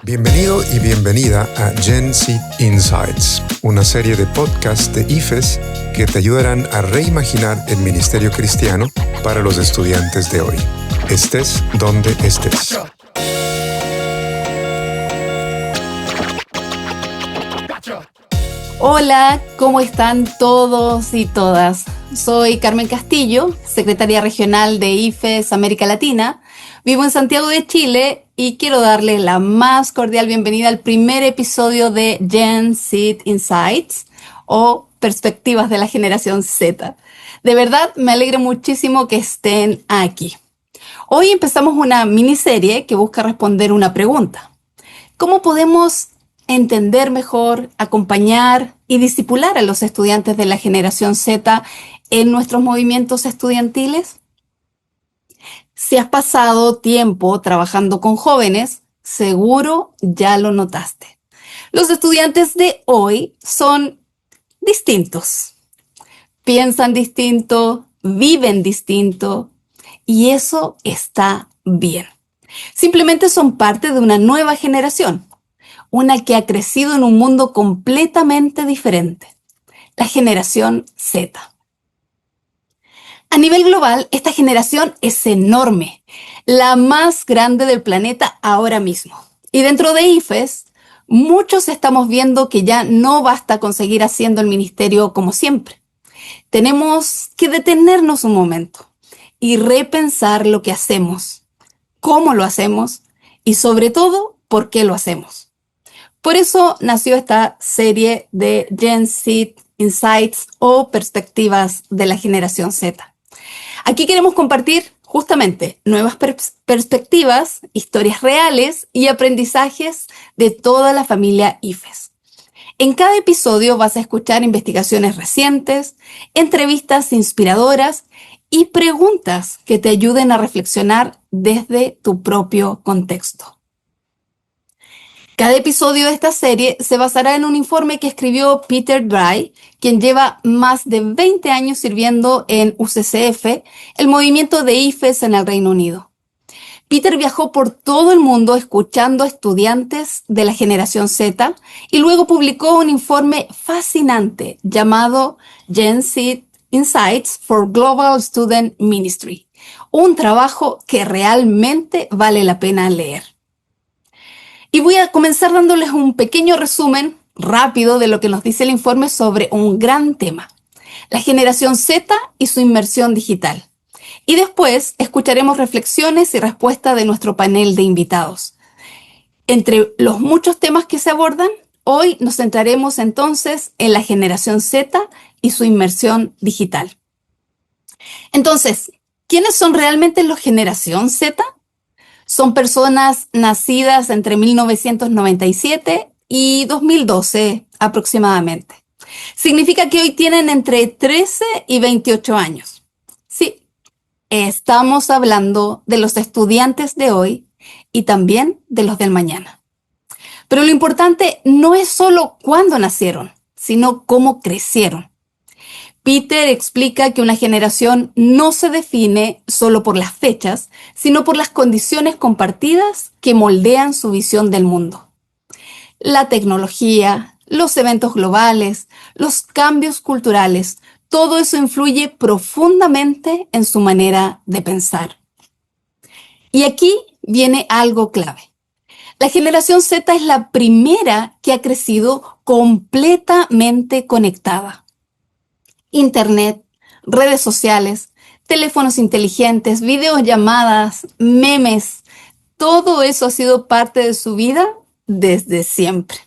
Bienvenido y bienvenida a Gen Z Insights, una serie de podcasts de IFES que te ayudarán a reimaginar el ministerio cristiano para los estudiantes de hoy. Estés donde estés. Hola, ¿cómo están todos y todas? Soy Carmen Castillo, secretaria regional de IFES América Latina. Vivo en Santiago de Chile y quiero darle la más cordial bienvenida al primer episodio de Gen Z Insights o Perspectivas de la Generación Z. De verdad, me alegra muchísimo que estén aquí. Hoy empezamos una miniserie que busca responder una pregunta. ¿Cómo podemos entender mejor, acompañar y discipular a los estudiantes de la generación Z en nuestros movimientos estudiantiles? Si has pasado tiempo trabajando con jóvenes, seguro ya lo notaste. Los estudiantes de hoy son distintos. Piensan distinto, viven distinto y eso está bien. Simplemente son parte de una nueva generación, una que ha crecido en un mundo completamente diferente, la generación Z. A nivel global, esta generación es enorme, la más grande del planeta ahora mismo. Y dentro de IFES, muchos estamos viendo que ya no basta con seguir haciendo el ministerio como siempre. Tenemos que detenernos un momento y repensar lo que hacemos, cómo lo hacemos y sobre todo, por qué lo hacemos. Por eso nació esta serie de Gen Z Insights o Perspectivas de la Generación Z. Aquí queremos compartir justamente nuevas perspectivas, historias reales y aprendizajes de toda la familia IFES. En cada episodio vas a escuchar investigaciones recientes, entrevistas inspiradoras y preguntas que te ayuden a reflexionar desde tu propio contexto. Cada episodio de esta serie se basará en un informe que escribió Peter Dry, quien lleva más de 20 años sirviendo en UCCF, el movimiento de IFES en el Reino Unido. Peter viajó por todo el mundo escuchando a estudiantes de la generación Z y luego publicó un informe fascinante llamado Gen Z Insights for Global Student Ministry, un trabajo que realmente vale la pena leer. Y voy a comenzar dándoles un pequeño resumen rápido de lo que nos dice el informe sobre un gran tema, la generación Z y su inmersión digital. Y después escucharemos reflexiones y respuestas de nuestro panel de invitados. Entre los muchos temas que se abordan, hoy nos centraremos entonces en la generación Z y su inmersión digital. Entonces, ¿quiénes son realmente los generación Z? Son personas nacidas entre 1997 y 2012 aproximadamente. Significa que hoy tienen entre 13 y 28 años. Sí, estamos hablando de los estudiantes de hoy y también de los del mañana. Pero lo importante no es solo cuándo nacieron, sino cómo crecieron. Peter explica que una generación no se define solo por las fechas, sino por las condiciones compartidas que moldean su visión del mundo. La tecnología, los eventos globales, los cambios culturales, todo eso influye profundamente en su manera de pensar. Y aquí viene algo clave. La generación Z es la primera que ha crecido completamente conectada. Internet, redes sociales, teléfonos inteligentes, videollamadas, memes, todo eso ha sido parte de su vida desde siempre.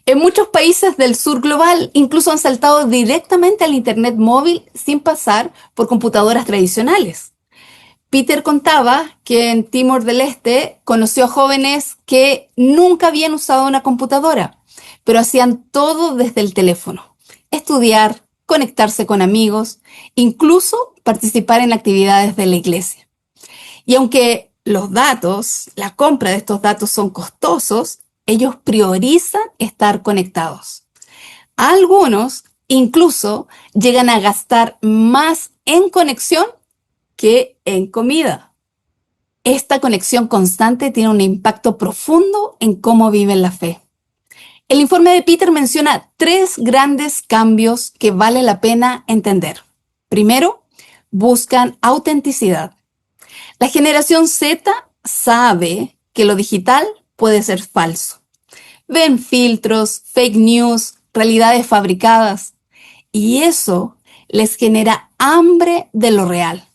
En muchos países del sur global incluso han saltado directamente al Internet móvil sin pasar por computadoras tradicionales. Peter contaba que en Timor del Este conoció a jóvenes que nunca habían usado una computadora, pero hacían todo desde el teléfono. Estudiar, conectarse con amigos, incluso participar en actividades de la iglesia. Y aunque los datos, la compra de estos datos son costosos, ellos priorizan estar conectados. Algunos incluso llegan a gastar más en conexión que en comida. Esta conexión constante tiene un impacto profundo en cómo viven la fe. El informe de Peter menciona 3 grandes cambios que vale la pena entender. Primero, buscan autenticidad. La generación Z sabe que lo digital puede ser falso. Ven filtros, fake news, realidades fabricadas, y eso les genera hambre de lo real.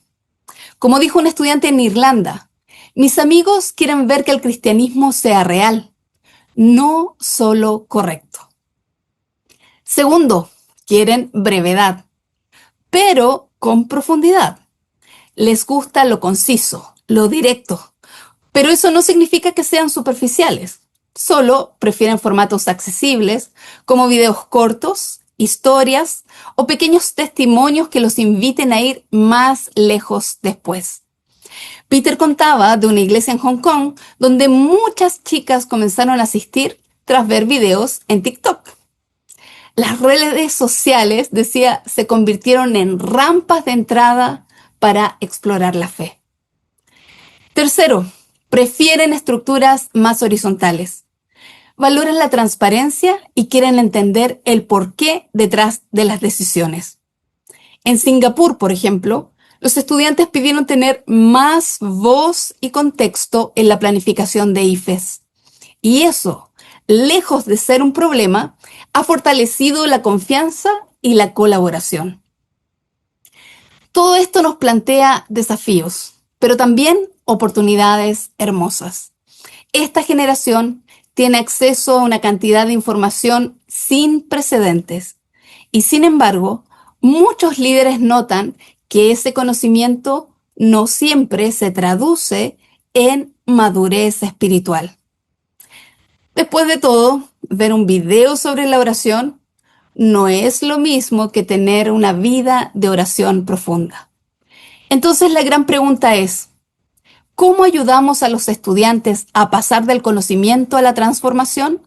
Como dijo un estudiante en Irlanda, mis amigos quieren ver que el cristianismo sea real, no solo correcto. Segundo, quieren brevedad, pero con profundidad. Les gusta lo conciso, lo directo, pero eso no significa que sean superficiales. Solo prefieren formatos accesibles, como videos cortos, historias o pequeños testimonios que los inviten a ir más lejos después. Peter contaba de una iglesia en Hong Kong donde muchas chicas comenzaron a asistir tras ver videos en TikTok. Las redes sociales, decía, se convirtieron en rampas de entrada para explorar la fe. Tercero, prefieren estructuras más horizontales. Valoran la transparencia y quieren entender el porqué detrás de las decisiones. En Singapur, por ejemplo, los estudiantes pidieron tener más voz y contexto en la planificación de IFES. Y eso, lejos de ser un problema, ha fortalecido la confianza y la colaboración. Todo esto nos plantea desafíos, pero también oportunidades hermosas. Esta generación tiene acceso a una cantidad de información sin precedentes y, sin embargo, muchos líderes notan que ese conocimiento no siempre se traduce en madurez espiritual. Después de todo, ver un video sobre la oración no es lo mismo que tener una vida de oración profunda. Entonces la gran pregunta es, ¿cómo ayudamos a los estudiantes a pasar del conocimiento a la transformación?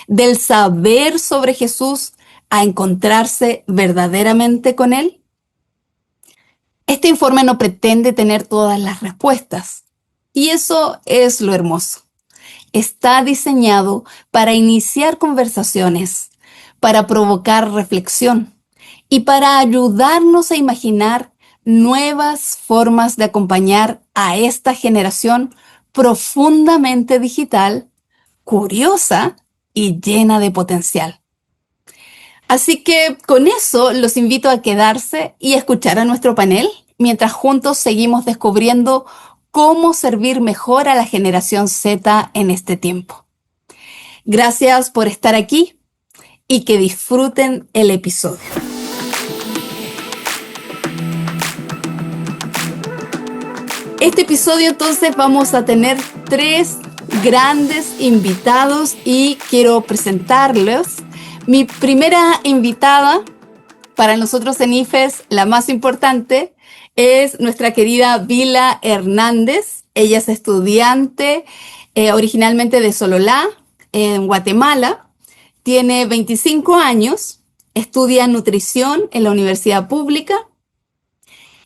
¿Del saber sobre Jesús a encontrarse verdaderamente con Él? Este informe no pretende tener todas las respuestas, y eso es lo hermoso. Está diseñado para iniciar conversaciones, para provocar reflexión y para ayudarnos a imaginar nuevas formas de acompañar a esta generación profundamente digital, curiosa y llena de potencial. Así que con eso los invito a quedarse y a escuchar a nuestro panel mientras juntos seguimos descubriendo cómo servir mejor a la generación Z en este tiempo. Gracias por estar aquí y que disfruten el episodio. Este episodio entonces vamos a tener 3 grandes invitados y quiero presentarlos. Mi primera invitada, para nosotros en IFES, la más importante, es nuestra querida Vila Hernández. Ella es estudiante originalmente de Sololá, en Guatemala. Tiene 25 años, estudia nutrición en la universidad pública,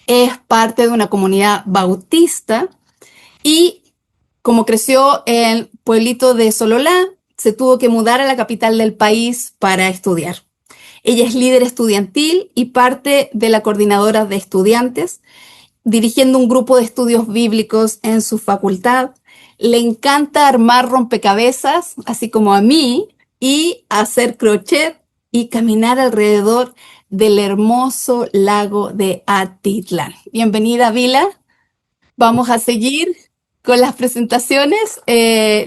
es parte de una comunidad bautista y como creció en el pueblito de Sololá, se tuvo que mudar a la capital del país para estudiar. Ella es líder estudiantil y parte de la coordinadora de estudiantes, dirigiendo un grupo de estudios bíblicos en su facultad. Le encanta armar rompecabezas, así como a mí, y hacer crochet y caminar alrededor del hermoso lago de Atitlán. Bienvenida, Vila. Vamos a seguir con las presentaciones.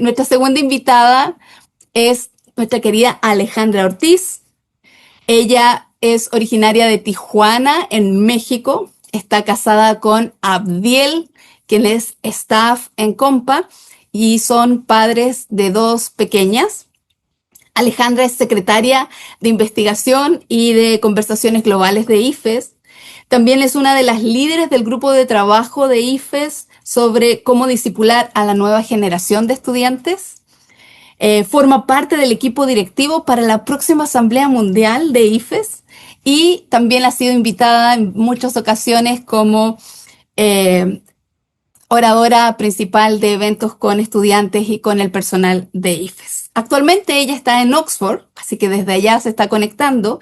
Nuestra segunda invitada es nuestra querida Alejandra Ortiz. Ella es originaria de Tijuana, en México. Está casada con Abdiel, quien es staff en Compa, y son padres de 2 pequeñas. Alejandra es secretaria de investigación y de conversaciones globales de IFES. También es una de las líderes del grupo de trabajo de IFES sobre cómo discipular a la nueva generación de estudiantes. Forma parte del equipo directivo para la próxima Asamblea Mundial de IFES y también ha sido invitada en muchas ocasiones como oradora principal de eventos con estudiantes y con el personal de IFES. Actualmente ella está en Oxford, así que desde allá se está conectando,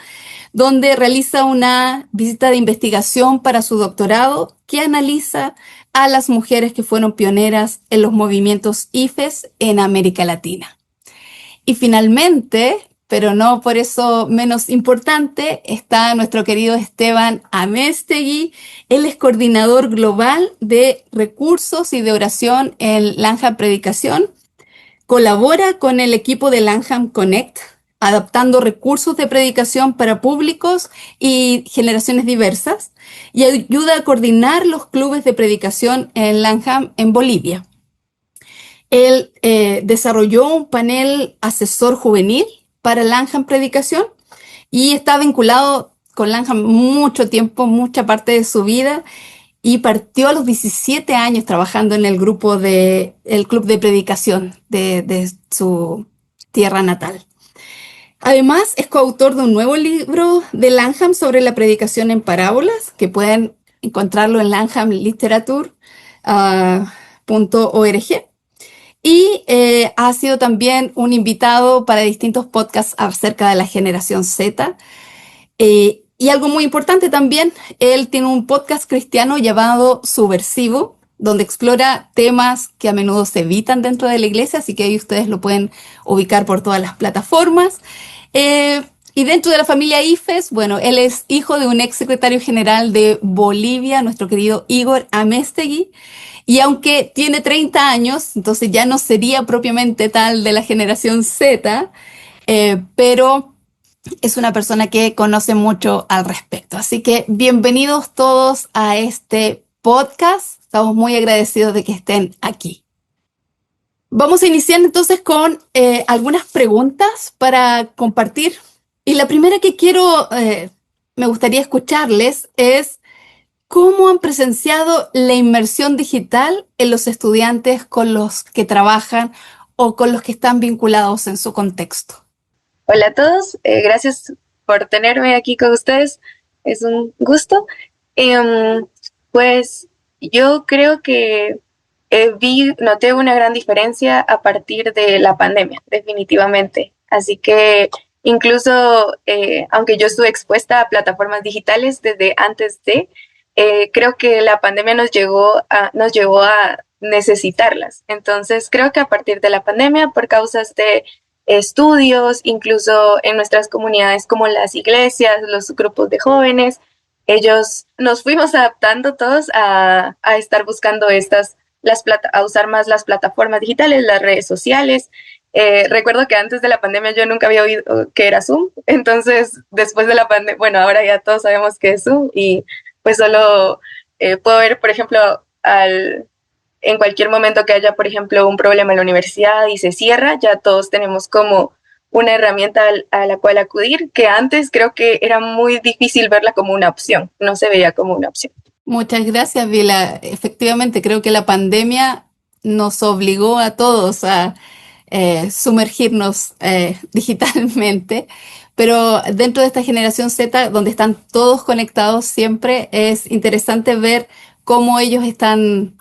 donde realiza una visita de investigación para su doctorado que analiza a las mujeres que fueron pioneras en los movimientos IFES en América Latina. Y finalmente, pero no por eso menos importante, está nuestro querido Esteban Améztegui. Él es coordinador global de recursos y de oración en Lanham Predicación. Colabora con el equipo de Lanham Connect, adaptando recursos de predicación para públicos y generaciones diversas, y ayuda a coordinar los clubes de predicación en Lanham en Bolivia. Él desarrolló un panel asesor juvenil para Lanham Predicación y está vinculado con Lanham mucho tiempo, mucha parte de su vida, y partió a los 17 años trabajando en el club de predicación de su tierra natal. Además, es coautor de un nuevo libro de Lanham sobre la predicación en parábolas, que pueden encontrarlo en lanhamliterature.org. Y ha sido también un invitado para distintos podcasts acerca de la generación Z. Y algo muy importante también, él tiene un podcast cristiano llamado Subversivo, donde explora temas que a menudo se evitan dentro de la iglesia, así que ahí ustedes lo pueden ubicar por todas las plataformas. Y dentro de la familia IFES, bueno, él es hijo de un ex secretario general de Bolivia, nuestro querido Igor Améztegui, y aunque tiene 30 años, entonces ya no sería propiamente tal de la generación Z, pero es una persona que conoce mucho al respecto. Así que bienvenidos todos a este podcast. Estamos muy agradecidos de que estén aquí. Vamos a iniciar entonces con algunas preguntas para compartir. Y la primera que me gustaría escucharles es ¿cómo han presenciado la inmersión digital en los estudiantes con los que trabajan o con los que están vinculados en su contexto? Hola a todos, gracias por tenerme aquí con ustedes, es un gusto. Pues yo creo que noté una gran diferencia a partir de la pandemia, definitivamente. Así que incluso, aunque yo estuve expuesta a plataformas digitales desde antes creo que la pandemia nos llevó a necesitarlas. Entonces creo que a partir de la pandemia, por causas de estudios, incluso en nuestras comunidades como las iglesias, los grupos de jóvenes, nos fuimos adaptando todos a estar buscando a usar más las plataformas digitales, las redes sociales. Recuerdo que antes de la pandemia yo nunca había oído que era Zoom, entonces después de la pandemia, bueno, ahora ya todos sabemos que es Zoom y pues solo puedo ver, por ejemplo, en cualquier momento que haya, por ejemplo, un problema en la universidad y se cierra, ya todos tenemos como una herramienta a la cual acudir, que antes creo que era muy difícil verla como una opción, no se veía como una opción. Muchas gracias, Vila. Efectivamente, creo que la pandemia nos obligó a todos a sumergirnos digitalmente, pero dentro de esta generación Z, donde están todos conectados siempre, es interesante ver cómo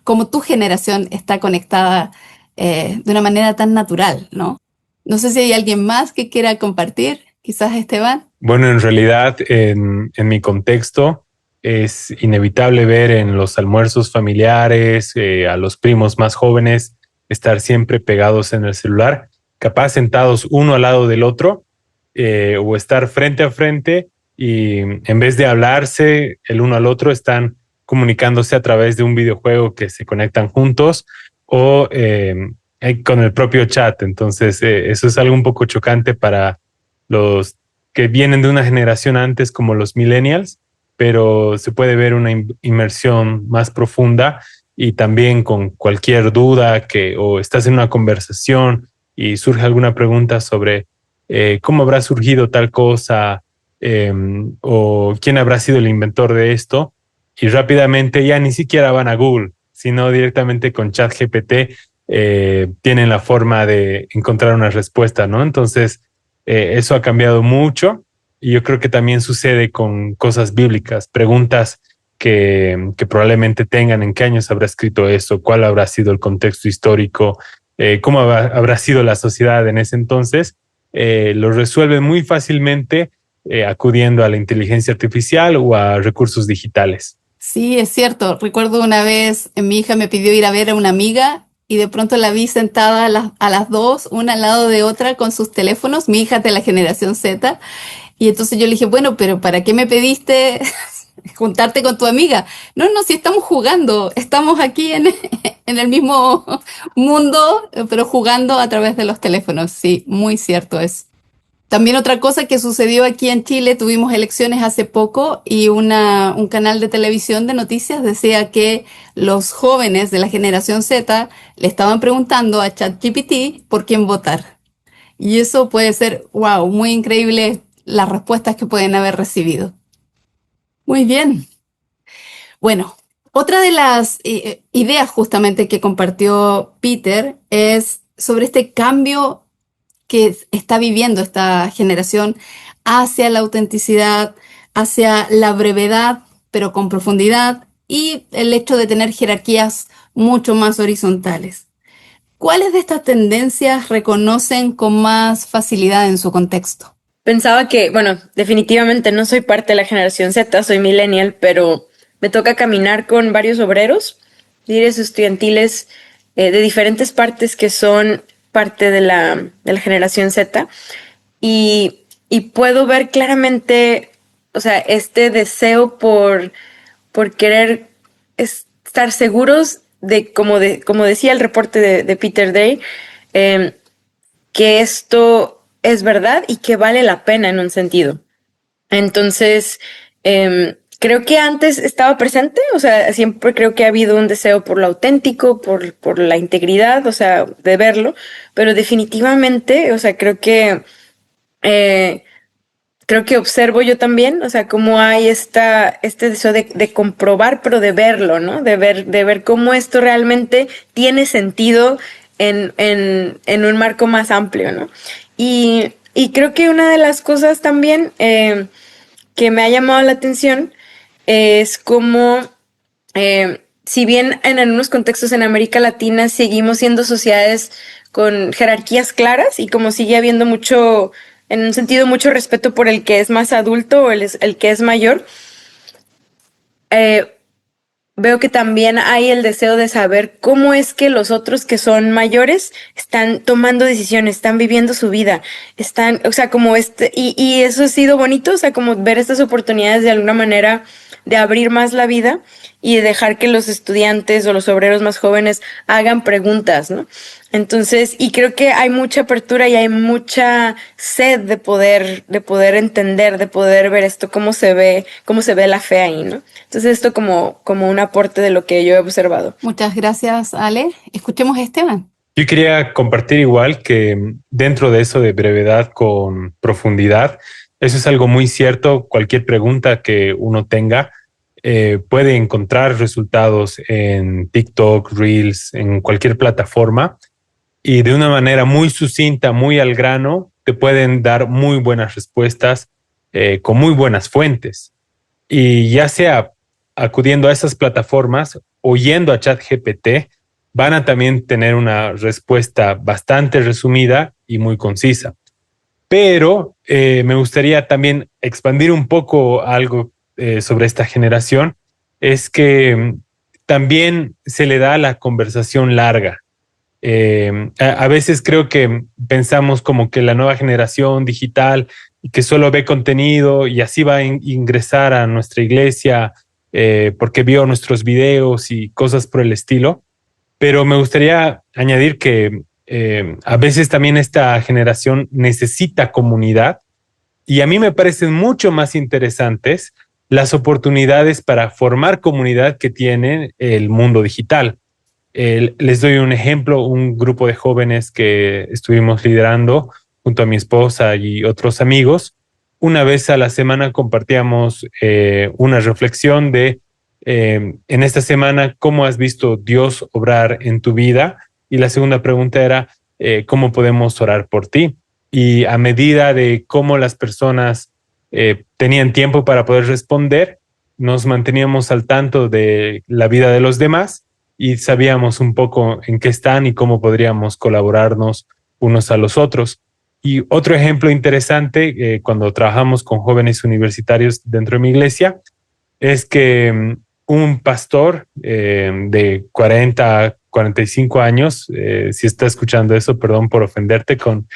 cómo tu generación está conectada de una manera tan natural, ¿no? No sé si hay alguien más que quiera compartir, quizás Esteban. Bueno, en realidad, en mi contexto, es inevitable ver en los almuerzos familiares a los primos más jóvenes estar siempre pegados en el celular, capaz sentados uno al lado del otro, o estar frente a frente y en vez de hablarse el uno al otro están comunicándose a través de un videojuego que se conectan juntos o con el propio chat. Entonces eso es algo un poco chocante para los que vienen de una generación antes como los millennials, pero se puede ver una inmersión más profunda y también con cualquier duda o estás en una conversación y surge alguna pregunta sobre cómo habrá surgido tal cosa o quién habrá sido el inventor de esto, y rápidamente ya ni siquiera van a Google, sino directamente con ChatGPT tienen la forma de encontrar una respuesta, ¿no? Entonces eso ha cambiado mucho y yo creo que también sucede con cosas bíblicas, preguntas que probablemente tengan, en qué años habrá escrito eso, cuál habrá sido el contexto histórico, cómo habrá sido la sociedad en ese entonces, lo resuelven muy fácilmente acudiendo a la inteligencia artificial o a recursos digitales. Sí, es cierto. Recuerdo una vez mi hija me pidió ir a ver a una amiga y de pronto la vi sentada a las dos, una al lado de otra con sus teléfonos. Mi hija es de la generación Z. Y entonces yo le dije, bueno, pero ¿para qué me pediste juntarte con tu amiga? No, no, si estamos jugando, estamos aquí en el mismo mundo, pero jugando a través de los teléfonos. Sí, muy cierto es. También otra cosa que sucedió aquí en Chile, tuvimos elecciones hace poco y un canal de televisión de noticias decía que los jóvenes de la generación Z le estaban preguntando a ChatGPT por quién votar. Y eso puede ser, wow, muy increíble las respuestas que pueden haber recibido. Muy bien. Bueno, otra de las ideas justamente que compartió Peter es sobre este cambio que está viviendo esta generación hacia la autenticidad, hacia la brevedad, pero con profundidad, y el hecho de tener jerarquías mucho más horizontales. ¿Cuáles de estas tendencias reconocen con más facilidad en su contexto? Pensaba que, bueno, definitivamente no soy parte de la generación Z, soy millennial, pero me toca caminar con varios obreros, líderes estudiantiles de diferentes partes que son parte de la generación Z y puedo ver claramente, o sea, este deseo por querer estar seguros como decía el reporte de Peter Day, que esto es verdad y que vale la pena en un sentido. Entonces, creo que antes estaba presente, o sea, siempre creo que ha habido un deseo por lo auténtico, por la integridad, o sea, de verlo, pero definitivamente, o sea, creo que observo yo también, o sea, cómo hay este deseo de comprobar, pero de verlo, ¿no? De ver cómo esto realmente tiene sentido en un marco más amplio, ¿no? Y creo que una de las cosas también que me ha llamado la atención es como, si bien en algunos contextos en América Latina seguimos siendo sociedades con jerarquías claras y como sigue habiendo mucho, en un sentido, mucho respeto por el que es más adulto o el que es mayor, veo que también hay el deseo de saber cómo es que los otros que son mayores están tomando decisiones, están viviendo su vida, están, o sea, como y eso ha sido bonito, o sea, como ver estas oportunidades de alguna manera de abrir más la vida y de dejar que los estudiantes o los obreros más jóvenes hagan preguntas, ¿no? Entonces, y creo que hay mucha apertura y hay mucha sed de poder entender, de poder ver esto, cómo se ve la fe ahí, ¿no? Entonces, esto como un aporte de lo que yo he observado. Muchas gracias, Ale. Escuchemos a Esteban. Yo quería compartir igual que dentro de eso de brevedad con profundidad, eso es algo muy cierto. Cualquier pregunta que uno tenga puede encontrar resultados en TikTok, Reels, en cualquier plataforma y de una manera muy sucinta, muy al grano, te pueden dar muy buenas respuestas con muy buenas fuentes. Y ya sea acudiendo a esas plataformas o yendo a ChatGPT, van a también tener una respuesta bastante resumida y muy concisa. Pero me gustaría también expandir un poco algo sobre esta generación, es que también se le da la conversación larga. A veces creo que pensamos como que la nueva generación digital y que solo ve contenido y así va a ingresar a nuestra iglesia porque vio nuestros videos y cosas por el estilo. Pero me gustaría añadir que a veces también esta generación necesita comunidad y a mí me parecen mucho más interesantes las oportunidades para formar comunidad que tiene el mundo digital. Les doy un ejemplo, un grupo de jóvenes que estuvimos liderando junto a mi esposa y otros amigos. Una vez a la semana compartíamos una reflexión de en esta semana, ¿cómo has visto Dios obrar en tu vida? Y la segunda pregunta era, ¿cómo podemos orar por ti? Y a medida de cómo las personas tenían tiempo para poder responder, nos manteníamos al tanto de la vida de los demás y sabíamos un poco en qué están y cómo podríamos colaborarnos unos a los otros. Y otro ejemplo interesante, cuando trabajamos con jóvenes universitarios dentro de mi iglesia, es que un pastor de 40, 45 años, si está escuchando eso, perdón por ofenderte con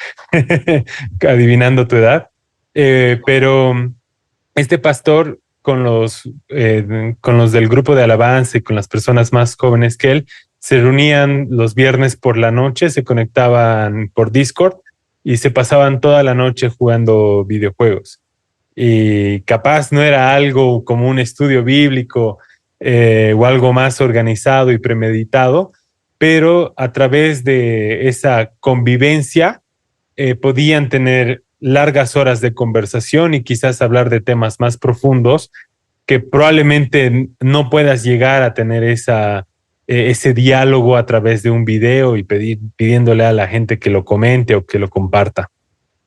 adivinando tu edad, pero este pastor con los del grupo de alabanza y con las personas más jóvenes que él, se reunían los viernes por la noche, se conectaban por Discord y se pasaban toda la noche jugando videojuegos. Y capaz no era algo como un estudio bíblico o algo más organizado y premeditado, pero a través de esa convivencia podían tener largas horas de conversación y quizás hablar de temas más profundos que probablemente no puedas llegar a tener ese diálogo a través de un video y pidiéndole a la gente que lo comente o que lo comparta.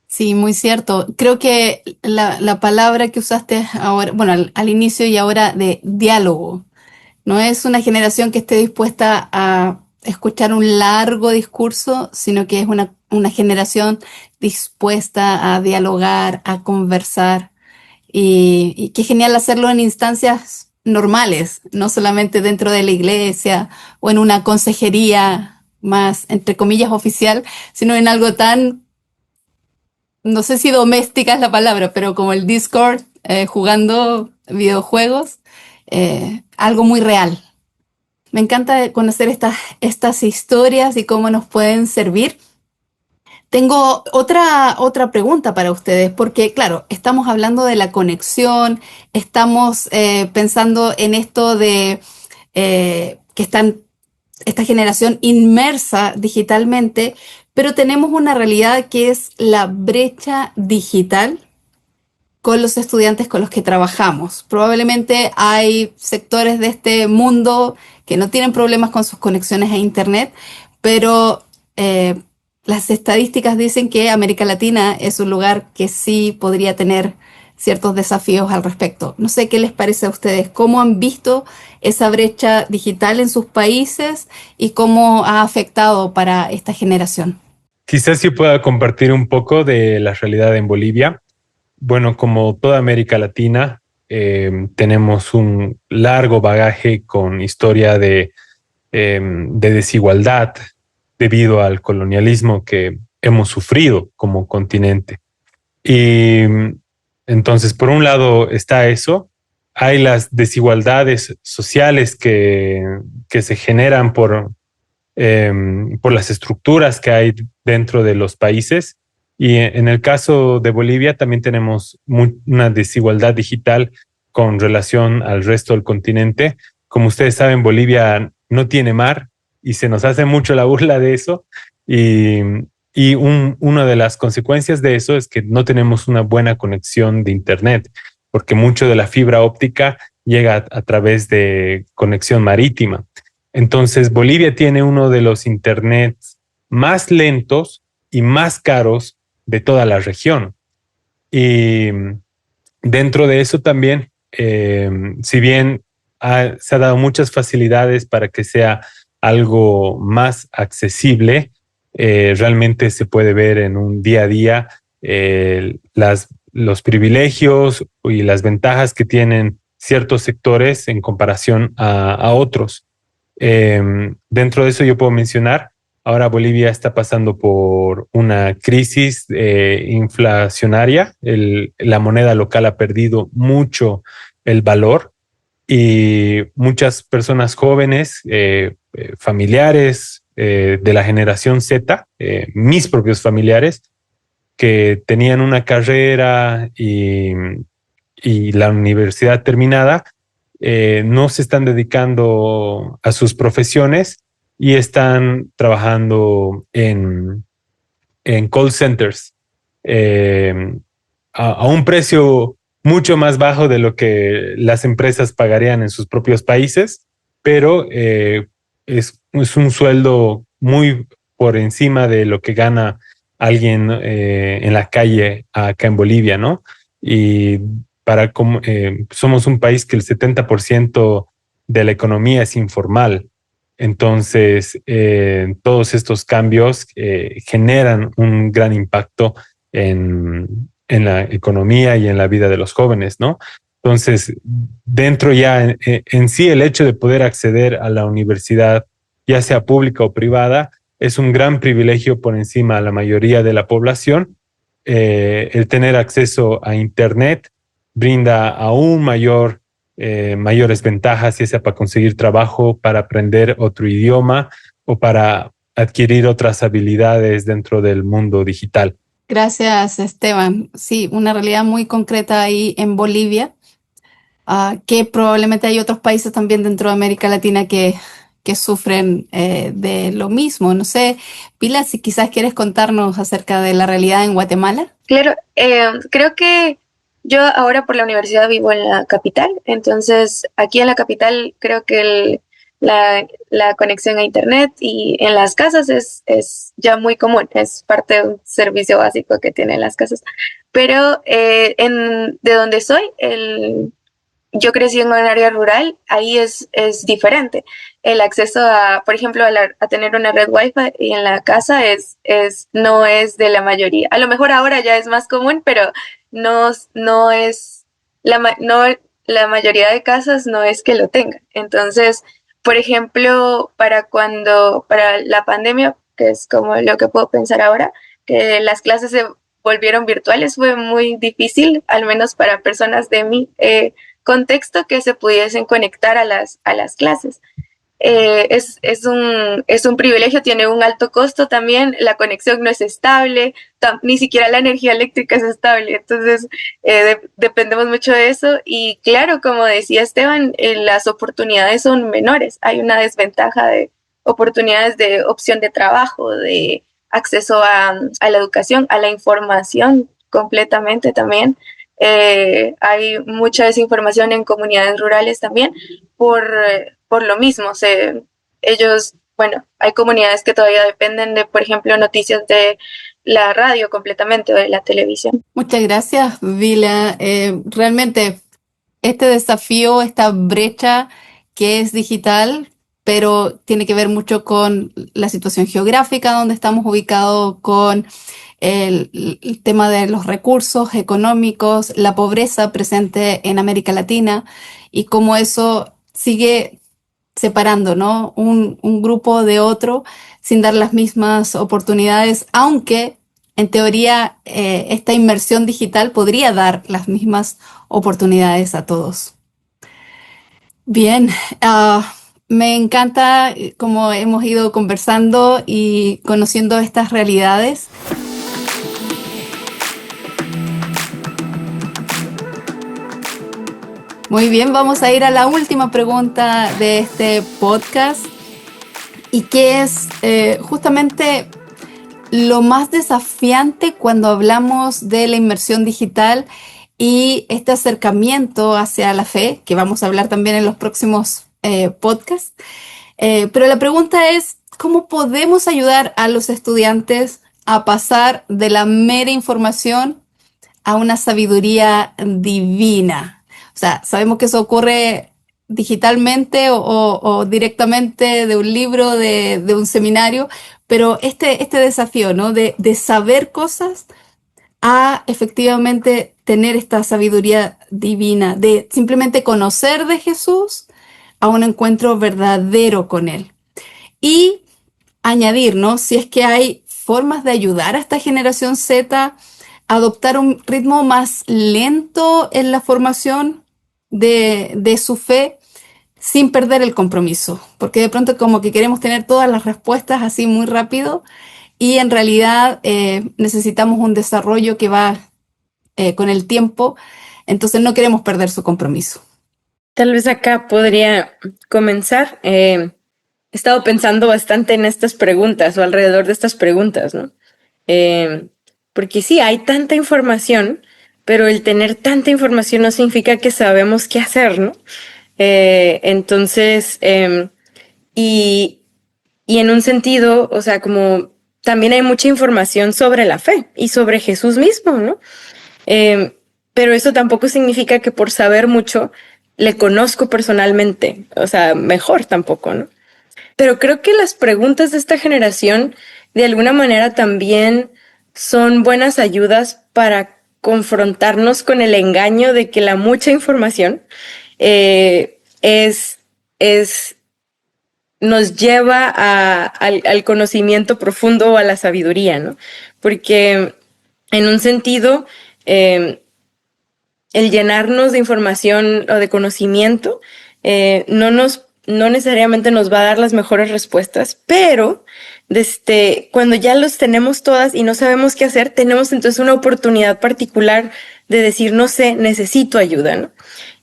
Sí, muy cierto. Creo que la palabra que usaste ahora, bueno, al inicio y ahora de diálogo, no es una generación que esté dispuesta a escuchar un largo discurso, sino que es una generación dispuesta a dialogar, a conversar. Y qué genial hacerlo en instancias normales, no solamente dentro de la iglesia o en una consejería más, entre comillas, oficial, sino en algo tan, no sé si doméstica es la palabra, pero como el Discord, jugando videojuegos, algo muy real. Me encanta conocer estas historias y cómo nos pueden servir. Tengo otra pregunta para ustedes, porque claro, estamos hablando de la conexión, estamos pensando en esto de que esta generación inmersa digitalmente, pero tenemos una realidad que es la brecha digital con los estudiantes con los que trabajamos. Probablemente hay sectores de este mundo que no tienen problemas con sus conexiones a Internet, pero las estadísticas dicen que América Latina es un lugar que sí podría tener ciertos desafíos al respecto. No sé qué les parece a ustedes, cómo han visto esa brecha digital en sus países y cómo ha afectado para esta generación. Quizás yo pueda compartir un poco de la realidad en Bolivia. Bueno, como toda América Latina, tenemos un largo bagaje con historia de desigualdad debido al colonialismo que hemos sufrido como continente. Y entonces, por un lado está eso, hay las desigualdades sociales que se generan por las estructuras que hay dentro de los países. Y en el caso de Bolivia también tenemos una desigualdad digital con relación al resto del continente. Como ustedes saben, Bolivia no tiene mar y se nos hace mucho la burla de eso. Y una de las consecuencias de eso es que no tenemos una buena conexión de Internet, porque mucho de la fibra óptica llega a través de conexión marítima. Entonces, Bolivia tiene uno de los Internets más lentos y más caros de toda la región. Y dentro de eso también, si bien se ha dado muchas facilidades para que sea algo más accesible, realmente se puede ver en un día a día los privilegios y las ventajas que tienen ciertos sectores en comparación a otros. Dentro de eso yo puedo mencionar, ahora Bolivia está pasando por una crisis inflacionaria. La moneda local ha perdido mucho el valor y muchas personas jóvenes, familiares de la generación Z, mis propios familiares, que tenían una carrera y la universidad terminada, no se están dedicando a sus profesiones y están trabajando en call centers a un precio mucho más bajo de lo que las empresas pagarían en sus propios países, pero es un sueldo muy por encima de lo que gana alguien en la calle acá en Bolivia, ¿no? Y somos un país que el 70% de la economía es informal. Entonces, todos estos cambios generan un gran impacto en la economía y en la vida de los jóvenes, ¿no? Entonces, dentro ya en sí, el hecho de poder acceder a la universidad, ya sea pública o privada, es un gran privilegio por encima de la mayoría de la población. El tener acceso a Internet brinda aún mayores ventajas, ya sea para conseguir trabajo, para aprender otro idioma o para adquirir otras habilidades dentro del mundo digital. Gracias, Esteban. Sí, una realidad muy concreta ahí en Bolivia, que probablemente hay otros países también dentro de América Latina que sufren de lo mismo. No sé, Pilar, si quizás quieres contarnos acerca de la realidad en Guatemala. Claro, creo que yo ahora por la universidad vivo en la capital, entonces aquí en la capital creo que la conexión a internet y en las casas es ya muy común, es parte de un servicio básico que tienen las casas. Pero de donde soy, yo crecí en un área rural, ahí es diferente. El acceso a, por ejemplo, a tener una red Wi-Fi y en la casa no es de la mayoría. A lo mejor ahora ya es más común, pero no es, la mayoría de casas no es que lo tengan. Entonces, por ejemplo, para la pandemia, que es como lo que puedo pensar ahora, que las clases se volvieron virtuales, fue muy difícil, al menos para personas de mi contexto, que se pudiesen conectar a las clases. Es un privilegio, tiene un alto costo también, la conexión no es estable, ni siquiera la energía eléctrica es estable, entonces dependemos mucho de eso y claro, como decía Esteban, las oportunidades son menores, hay una desventaja de oportunidades de opción de trabajo, de acceso a la educación, a la información completamente también. Hay mucha desinformación en comunidades rurales también por lo mismo. Hay comunidades que todavía dependen de, por ejemplo, noticias de la radio completamente o de la televisión. Muchas gracias, Vila. Realmente este desafío, esta brecha que es digital, pero tiene que ver mucho con la situación geográfica donde estamos ubicados, con el tema de los recursos económicos, la pobreza presente en América Latina y cómo eso sigue separando, ¿no? Un grupo de otro sin dar las mismas oportunidades, aunque en teoría esta inmersión digital podría dar las mismas oportunidades a todos. Bien, me encanta cómo hemos ido conversando y conociendo estas realidades. Muy bien, vamos a ir a la última pregunta de este podcast y que es justamente lo más desafiante cuando hablamos de la inmersión digital y este acercamiento hacia la fe, que vamos a hablar también en los próximos podcasts. Pero la pregunta es, ¿cómo podemos ayudar a los estudiantes a pasar de la mera información a una sabiduría divina? O sea, sabemos que eso ocurre digitalmente o directamente de un libro, de un seminario, pero este desafío, ¿no? De saber cosas a efectivamente tener esta sabiduría divina, de simplemente conocer de Jesús a un encuentro verdadero con Él. Y añadir, ¿no? Si es que hay formas de ayudar a esta generación Z a adoptar un ritmo más lento en la formación de su fe sin perder el compromiso, porque de pronto como que queremos tener todas las respuestas así muy rápido y en realidad necesitamos un desarrollo que va con el tiempo, entonces no queremos perder su compromiso. Tal vez acá podría comenzar. He estado pensando bastante en estas preguntas o alrededor de estas preguntas, ¿no? Porque sí, hay tanta información, pero el tener tanta información no significa que sabemos qué hacer, ¿no? Entonces, y en un sentido, o sea, como también hay mucha información sobre la fe y sobre Jesús mismo, ¿no? pero eso tampoco significa que por saber mucho le conozco personalmente, o sea, mejor tampoco, ¿no? Pero creo que las preguntas de esta generación de alguna manera también son buenas ayudas para confrontarnos con el engaño de que la mucha información nos lleva al conocimiento profundo o a la sabiduría, ¿no? Porque en un sentido, el llenarnos de información o de conocimiento no necesariamente nos va a dar las mejores respuestas, pero cuando ya los tenemos todas y no sabemos qué hacer, tenemos entonces una oportunidad particular de decir, no sé, necesito ayuda, ¿no?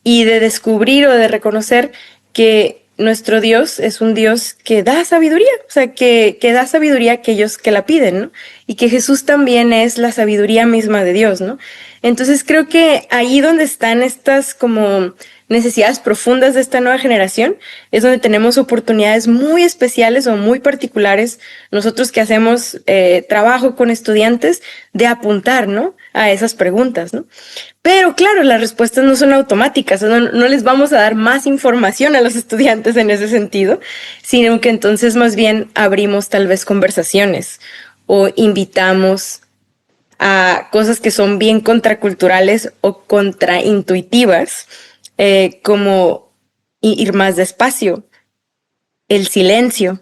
Y de descubrir o de reconocer que nuestro Dios es un Dios que da sabiduría, o sea, que da sabiduría a aquellos que la piden, ¿no? Y que Jesús también es la sabiduría misma de Dios, ¿no? Entonces creo que ahí donde están estas como necesidades profundas de esta nueva generación es donde tenemos oportunidades muy especiales o muy particulares, nosotros que hacemos trabajo con estudiantes, de apuntar, ¿no?, a esas preguntas, ¿no? Pero claro, las respuestas no son automáticas, no les vamos a dar más información a los estudiantes en ese sentido, sino que entonces más bien abrimos tal vez conversaciones o invitamos a cosas que son bien contraculturales o contraintuitivas, como ir más despacio, el silencio,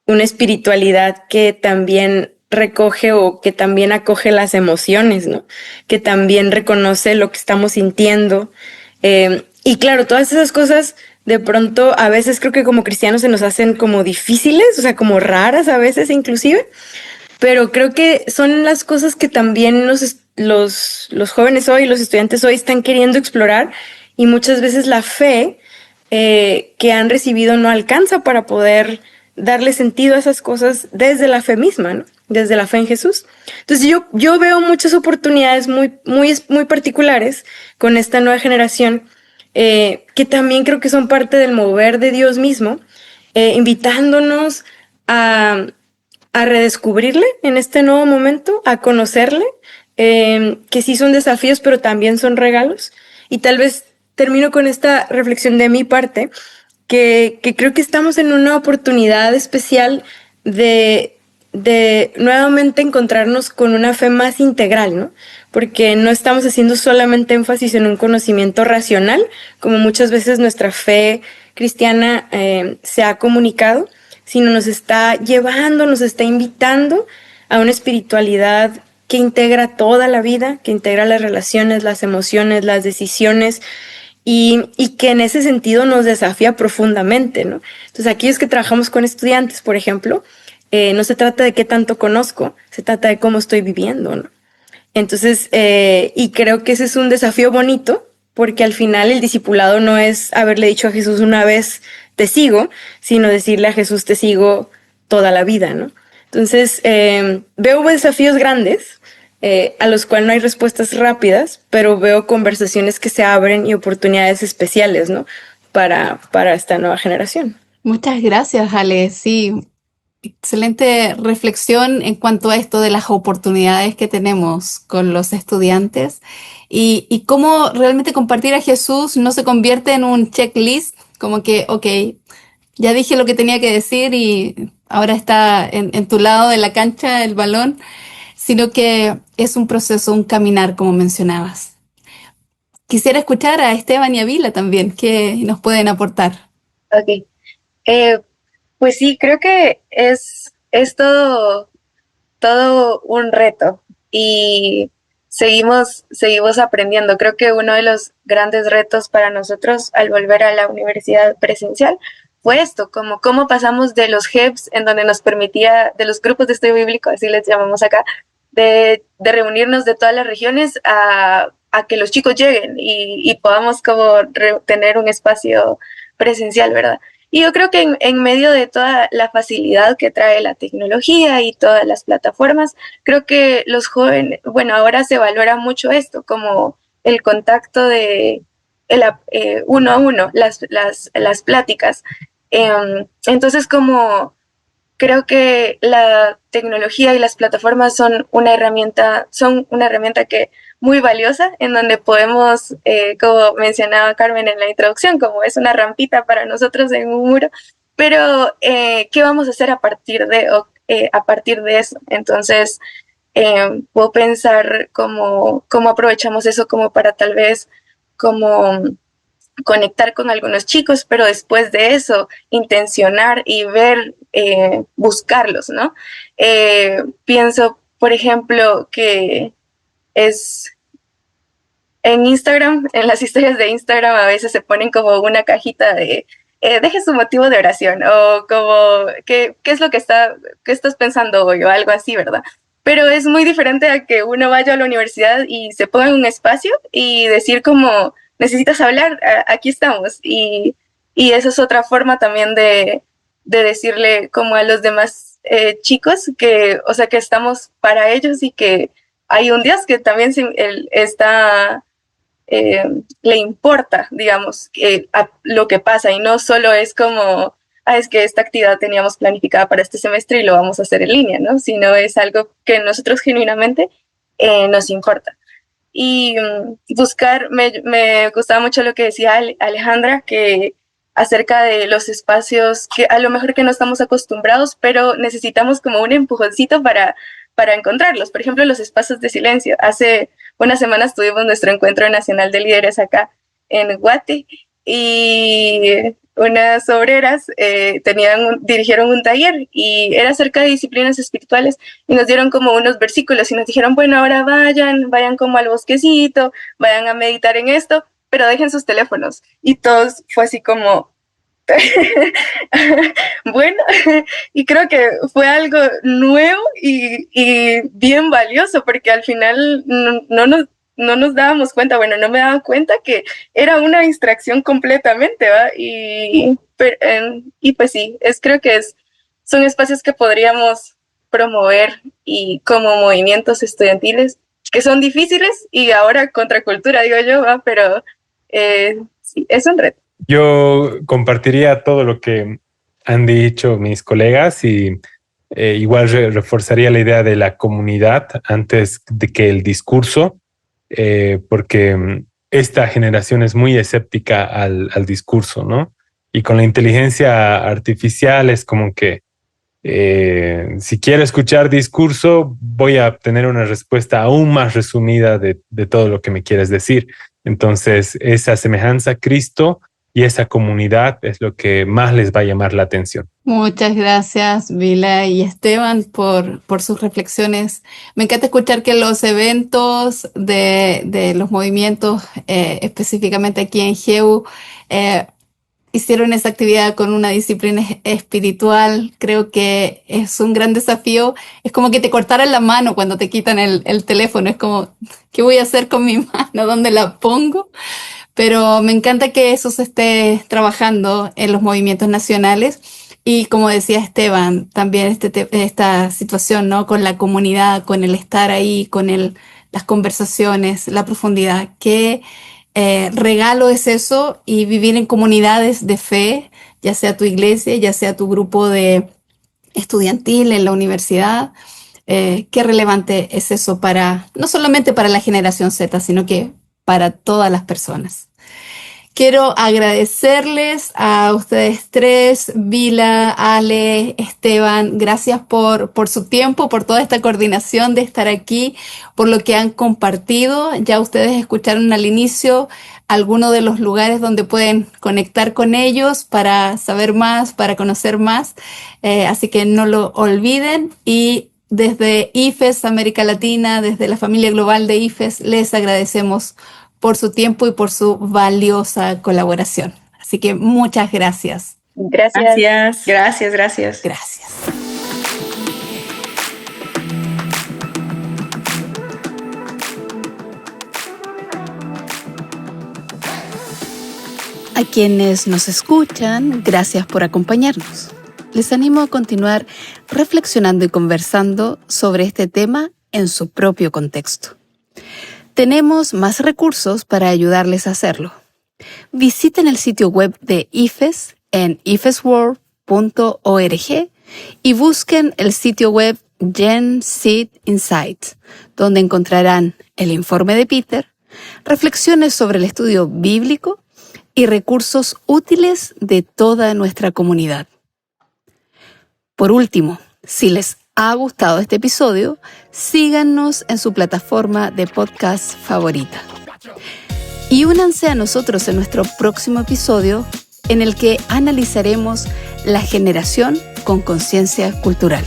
una espiritualidad que también recoge o que también acoge las emociones, ¿no? Que también reconoce lo que estamos sintiendo. Y claro, todas esas cosas de pronto a veces creo que como cristianos se nos hacen como difíciles, o sea, como raras a veces inclusive, pero creo que son las cosas que también los jóvenes hoy, los estudiantes hoy están queriendo explorar, y muchas veces la fe que han recibido no alcanza para poder darle sentido a esas cosas desde la fe misma, ¿no? Desde la fe en Jesús. Entonces yo veo muchas oportunidades muy particulares con esta nueva generación, que también creo que son parte del mover de Dios mismo, invitándonos a redescubrirle en este nuevo momento, a conocerle, que sí son desafíos, pero también son regalos. Y tal vez termino con esta reflexión de mi parte, que creo que estamos en una oportunidad especial de nuevamente encontrarnos con una fe más integral, ¿no? Porque no estamos haciendo solamente énfasis en un conocimiento racional, como muchas veces nuestra fe cristiana se ha comunicado, sino nos está llevando, nos está invitando a una espiritualidad que integra toda la vida, que integra las relaciones, las emociones, las decisiones, y que en ese sentido nos desafía profundamente, ¿no? Entonces, aquellos que trabajamos con estudiantes, por ejemplo, no se trata de qué tanto conozco, se trata de cómo estoy viviendo, ¿no? Entonces, y creo que ese es un desafío bonito, porque al final el discipulado no es haberle dicho a Jesús una vez, te sigo, sino decirle a Jesús, te sigo toda la vida, ¿no? Entonces, veo desafíos grandes, a los cuales no hay respuestas rápidas, pero veo conversaciones que se abren y oportunidades especiales, ¿no?, para esta nueva generación. Muchas gracias, Ale. Sí, excelente reflexión en cuanto a esto de las oportunidades que tenemos con los estudiantes y cómo realmente compartir a Jesús no se convierte en un checklist, como que, ok, ya dije lo que tenía que decir y ahora está en tu lado de la cancha el balón, sino que es un proceso, un caminar, como mencionabas. Quisiera escuchar a Esteban y a Vila también, que nos pueden aportar. Ok. Pues sí, creo que es todo un reto y seguimos aprendiendo. Creo que uno de los grandes retos para nosotros al volver a la universidad presencial fue esto, como cómo pasamos de los HEBs, en donde nos permitía, de los grupos de estudio bíblico, así les llamamos acá, de reunirnos de todas las regiones a que los chicos lleguen y podamos como tener un espacio presencial, ¿verdad? Y yo creo que en medio de toda la facilidad que trae la tecnología y todas las plataformas, creo que los jóvenes, bueno, ahora se valora mucho esto, como el contacto de uno a uno, las pláticas. Entonces, como creo que la tecnología y las plataformas son una herramienta que muy valiosa, en donde podemos, como mencionaba Carmen en la introducción, como es una rampita para nosotros en un muro, pero ¿qué vamos a hacer a partir de eso? Entonces, puedo pensar cómo aprovechamos eso como para tal vez como conectar con algunos chicos, pero después de eso intencionar y ver, buscarlos, ¿no? Pienso, por ejemplo, que es en Instagram, en las historias de Instagram a veces se ponen como una cajita de deje su motivo de oración o como qué es lo que estás pensando hoy o algo así, ¿verdad? Pero es muy diferente a que uno vaya a la universidad y se ponga en un espacio y decir como necesitas hablar, aquí estamos. Y esa es otra forma también de decirle como a los demás chicos que, o sea, que estamos para ellos y que hay un Dios que también le importa, digamos, lo que pasa y no solo es como, es que esta actividad teníamos planificada para este semestre y lo vamos a hacer en línea, ¿no? Sino es algo que nosotros genuinamente nos importa. Y me gustaba mucho lo que decía Alejandra, que acerca de los espacios que a lo mejor que no estamos acostumbrados, pero necesitamos como un empujoncito para encontrarlos. Por ejemplo, los espacios de silencio. Hace unas semanas tuvimos nuestro encuentro nacional de líderes acá en Guate y unas obreras dirigieron un taller y era acerca de disciplinas espirituales y nos dieron como unos versículos y nos dijeron, bueno, ahora vayan como al bosquecito, vayan a meditar en esto, pero dejen sus teléfonos. Y todos fue así como, bueno, y creo que fue algo nuevo y bien valioso porque al final no nos dábamos cuenta, bueno, no me daba cuenta que era una distracción completamente, ¿va? Y pues sí, creo que son espacios que podríamos promover y como movimientos estudiantiles que son difíciles y ahora contracultura, digo yo, ¿va? Pero sí, es un reto. Yo compartiría todo lo que han dicho mis colegas y igual reforzaría la idea de la comunidad antes de que el discurso, porque esta generación es muy escéptica al discurso, ¿no? Y con la inteligencia artificial es como que si quiero escuchar discurso, voy a obtener una respuesta aún más resumida de todo lo que me quieres decir. Entonces, esa semejanza a Cristo y esa comunidad es lo que más les va a llamar la atención. Muchas gracias, Vila y Esteban, por sus reflexiones. Me encanta escuchar que los eventos de los movimientos, específicamente aquí en GEU, hicieron esa actividad con una disciplina espiritual. Creo que es un gran desafío. Es como que te cortaran la mano cuando te quitan el teléfono. Es como, ¿qué voy a hacer con mi mano? ¿Dónde la pongo? Pero me encanta que eso se esté trabajando en los movimientos nacionales y como decía Esteban, también esta situación, ¿no? Con la comunidad, con el estar ahí, con las conversaciones, la profundidad. Qué regalo es eso y vivir en comunidades de fe, ya sea tu iglesia, ya sea tu grupo de estudiantil en la universidad. Qué relevante es eso no solamente para la generación Z, sino que para todas las personas. Quiero agradecerles a ustedes tres, Vila, Ale, Esteban, gracias por su tiempo, por toda esta coordinación de estar aquí, por lo que han compartido. Ya ustedes escucharon al inicio algunos de los lugares donde pueden conectar con ellos para saber más, para conocer más, así que no lo olviden. Y desde IFES América Latina, desde la familia global de IFES, les agradecemos por su tiempo y por su valiosa colaboración. Así que muchas gracias. Gracias. Gracias. Gracias. A quienes nos escuchan, gracias por acompañarnos. Les animo a continuar reflexionando y conversando sobre este tema en su propio contexto. Tenemos más recursos para ayudarles a hacerlo. Visiten el sitio web de IFES en ifesworld.org y busquen el sitio web Gen Z Insights, donde encontrarán el informe de Peter, reflexiones sobre el estudio bíblico y recursos útiles de toda nuestra comunidad. Por último, si les ha gustado este episodio, síganos en su plataforma de podcast favorita. Y únanse a nosotros en nuestro próximo episodio, en el que analizaremos la generación con conciencia cultural.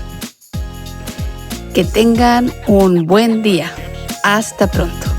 Que tengan un buen día. Hasta pronto.